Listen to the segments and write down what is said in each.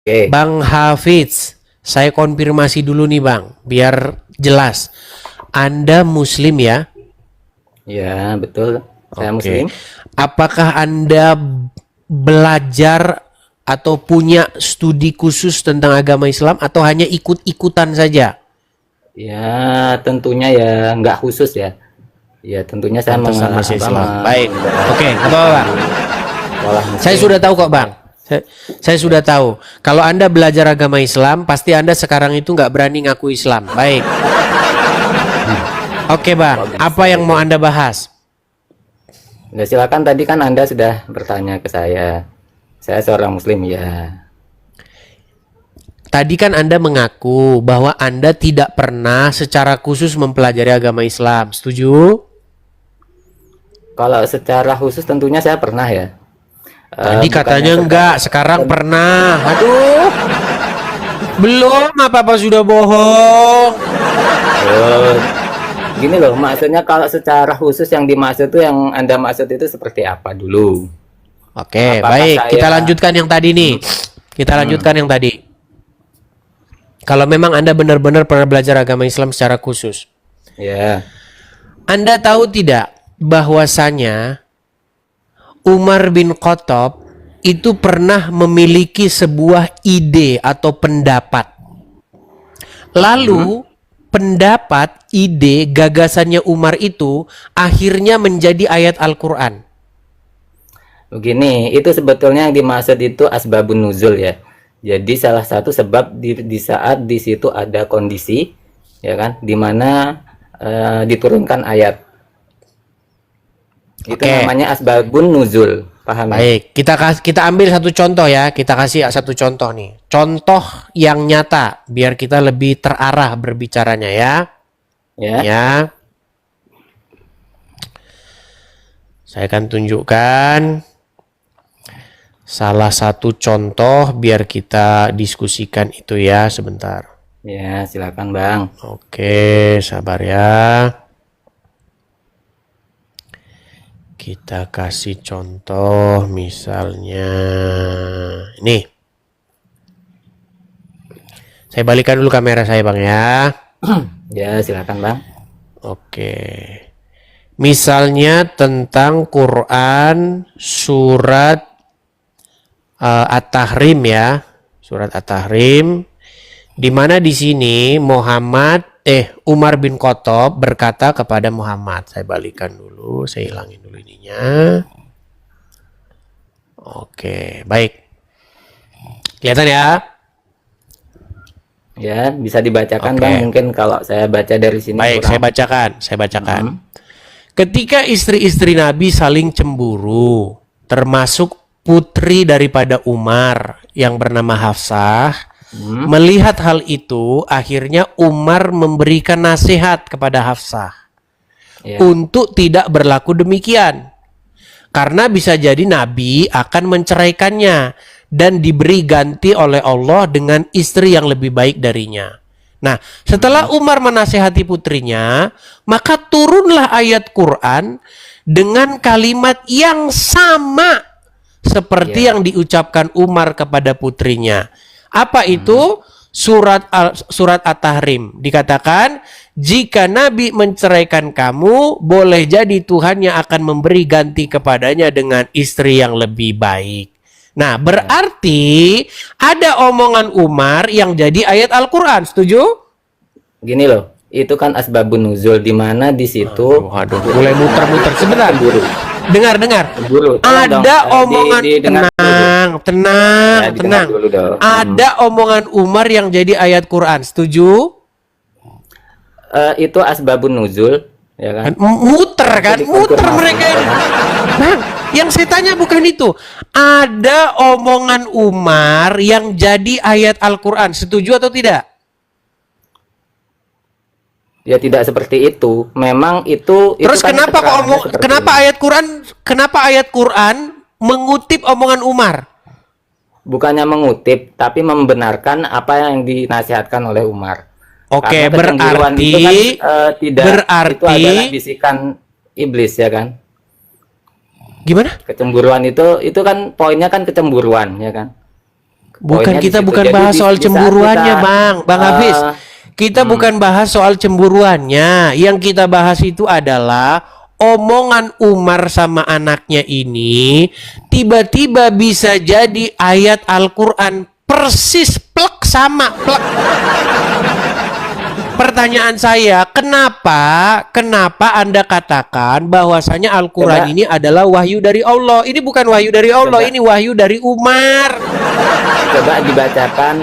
Oke. Bang Hafiz, saya konfirmasi dulu nih Bang, biar jelas. Anda Muslim ya? Ya, betul. Saya Oke. Muslim. Apakah Anda belajar atau punya studi khusus tentang agama Islam atau hanya ikut-ikutan saja? Ya, tentunya ya nggak khusus ya. Ya, tentunya saya Pantesan masih Islam. Baik. Oke, mengikuti apa Bang? sekolah Saya Muslim. sudah tahu kok Bang. Saya sudah tahu. Kalau Anda belajar agama Islam, pasti Anda sekarang itu nggak berani ngaku Islam. Baik. Oke Bang, apa yang mau Anda bahas? Ya, silakan, tadi kan Anda sudah bertanya ke saya. Saya seorang Muslim ya. Tadi kan Anda mengaku bahwa Anda tidak pernah secara khusus mempelajari agama Islam. Setuju? Kalau secara khusus tentunya saya pernah ya. Tadi katanya Bukannya enggak, sekarang pernah. Aduh, belum apa-apa sudah bohong. Oh, gini loh, maksudnya kalau secara khusus yang dimaksud itu, yang Anda maksud itu seperti apa dulu? Oke, Apakah baik. Kita saya lanjutkan yang tadi nih. Kita lanjutkan yang tadi. Kalau memang Anda benar-benar pernah belajar agama Islam secara khusus. ya, Anda tahu tidak bahwasanya Umar bin Khattab itu pernah memiliki sebuah ide atau pendapat. Lalu pendapat, ide, gagasannya Umar itu akhirnya menjadi ayat Al-Quran. begini, itu sebetulnya yang dimaksud itu asbabun nuzul ya. Jadi salah satu sebab di saat di situ ada kondisi, ya kan, di mana diturunkan ayat. Itu Oke. namanya asbabun nuzul, paham ya? Baik, kita ambil satu contoh ya. Kita kasih satu contoh nih. Contoh yang nyata biar kita lebih terarah berbicaranya ya. Ya, Ya. Saya akan tunjukkan salah satu contoh biar kita diskusikan itu ya sebentar. ya, silakan Bang. Oke, sabar ya. Kita kasih contoh misalnya ini. Saya balikan dulu kamera saya Bang ya. Ya, silakan Bang. Oke. Misalnya tentang Quran surat At-Tahrim ya. Surat At-Tahrim di mana di sini Umar bin Khattab berkata kepada Muhammad. Saya balikan dulu, saya hilangin dulu ininya. Oke, baik. Kelihatan ya? Ya, bisa dibacakan Oke. Bang. Mungkin kalau saya baca dari sini Baik, kurang. saya bacakan. Ketika istri-istri Nabi saling cemburu, termasuk putri daripada Umar yang bernama Hafsah, melihat hal itu, akhirnya Umar memberikan nasihat kepada Hafsah Ya, untuk tidak berlaku demikian. Karena bisa jadi Nabi akan menceraikannya dan diberi ganti oleh Allah dengan istri yang lebih baik darinya. Nah, setelah Umar menasehati putrinya, maka turunlah ayat Quran dengan kalimat yang sama seperti yang diucapkan Umar kepada putrinya. Apa itu? Surat At-Tahrim. Dikatakan, jika Nabi menceraikan kamu, boleh jadi Tuhan yang akan memberi ganti kepadanya dengan istri yang lebih baik. Nah, berarti ada omongan Umar yang jadi ayat Al-Quran. Setuju? gini loh. Itu kan asbabun nuzul, di mana di situ Aduh, mulai muter-muter. Sebentar. cemburu. Dengar. Cemburu. Tolong dong, Ada omongan didengar dulu. tenang. Ya, didengar dulu dong. Ada omongan Umar yang jadi ayat Quran. Setuju? Itu asbabun nuzul, ya kan? Muter mereka ini. Bang, yang saya tanya bukan itu. Ada omongan Umar yang jadi ayat Al-Quran. Setuju atau tidak? Ya, tidak seperti itu. Memang itu Terus kan kenapa keterangannya seperti kenapa ayat Quran mengutip omongan Umar? bukannya mengutip, tapi membenarkan apa yang dinasihatkan oleh Umar. Oke, Karena kecemburuan itu kan, itu adalah bisikan iblis, ya kan? Gimana? Kecemburuan itu kan poinnya kan kecemburuan, ya kan? Bukan, Poinnya di kita situ. bukan Jadi bahas soal di saat cemburuannya, kita, Bang Hafiz. eh, Kita bukan bahas soal cemburuannya. Yang kita bahas itu adalah omongan Umar sama anaknya ini tiba-tiba bisa jadi ayat Al-Quran persis plek sama plek. Pertanyaan saya, kenapa Anda katakan bahwasanya Al-Quran Coba. ini adalah wahyu dari Allah? Ini bukan wahyu dari Allah, Coba. ini wahyu dari Umar. coba dibacakan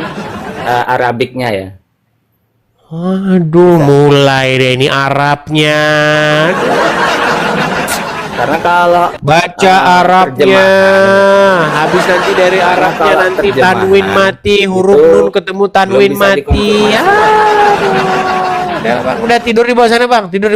Arabiknya ya. Aduh, mulai deh ini Arabnya. Karena kalau Baca Arabnya. terjemahan, Habis nanti dari Arabnya kalau nanti terjemahan tanwin mati, huruf itu nun ketemu tanwin belum bisa mati. dikonfirmasi. Udah, Bang, udah tidur di bawah sana, Bang. Tidur di bawah.